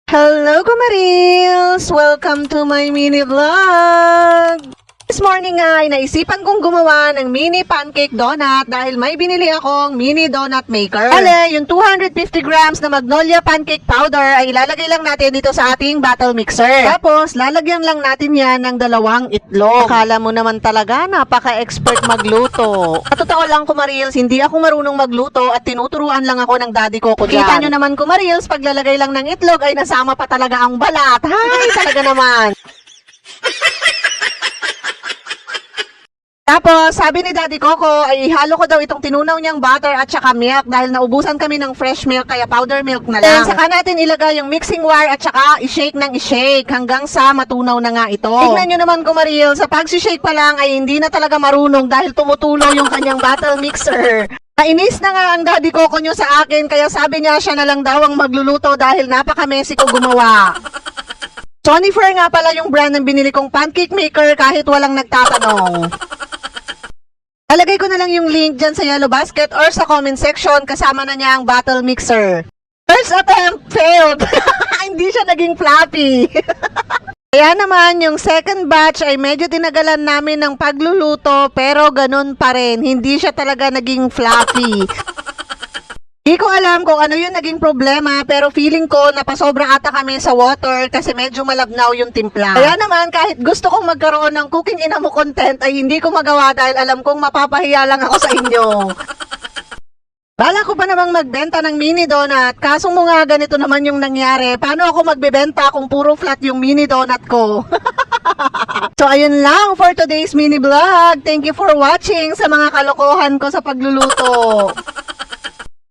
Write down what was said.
Hello, Kumarils! Welcome to my mini vlog! This morning ay naisipan kong gumawa ng mini pancake donut dahil may binili akong mini donut maker. Ale, yung 250 grams na Magnolia pancake powder ay ilalagay lang natin dito sa ating battle mixer. Tapos, lalagyan lang natin yan ng 2 itlog. Akala mo naman talaga, napaka-expert magluto. At totoo lang, Kumarils, hindi ako marunong magluto at tinuturuan lang ako ng daddy ko dyan. Kita nyo naman, Kumarils, paglalagay lang ng itlog ay nasama pa talaga ang balat. Hay, talaga naman. Tapos, sabi ni Daddy Coco, ay halo ko daw itong tinunaw niyang butter at saka milk dahil naubusan kami ng fresh milk kaya powder milk na lang. Then, saka natin ilagay yung mixing wire at saka i-shake ng i-shake hanggang sa matunaw na nga ito. Tignan nyo naman, Kumaril, sa pag-shake pa lang ay hindi na talaga marunong dahil tumutulo yung kanyang battle mixer. Nainis na nga ang Daddy Coco nyo sa akin kaya sabi niya siya na lang daw ang magluluto dahil napaka-messy ko gumawa. Sonifer nga pala yung brand ng binili kong pancake maker kahit walang nagtatanong. Lalagay ko na lang yung link dyan sa yellow basket or sa comment section kasama na niya ang battle mixer. First attempt failed. Hindi siya naging floppy. Kaya naman yung second batch ay medyo tinagalan namin ng pagluluto pero ganun pa rin. Hindi siya talaga naging floppy. Hindi ko alam kung ano yung naging problema pero feeling ko napasobra ata kami sa water kasi medyo malabnaw yung timpla. Kaya naman kahit gusto kong magkaroon ng cooking inamo content ay hindi ko magawa dahil alam kong mapapahiya lang ako sa inyo. Bala ko pa namang magbenta ng mini donut kaso mo nga ganito naman yung nangyari. Paano ako magbebenta kung puro flat yung mini donut ko? So ayun lang for today's mini vlog. Thank you for watching sa mga kalokohan ko sa pagluluto.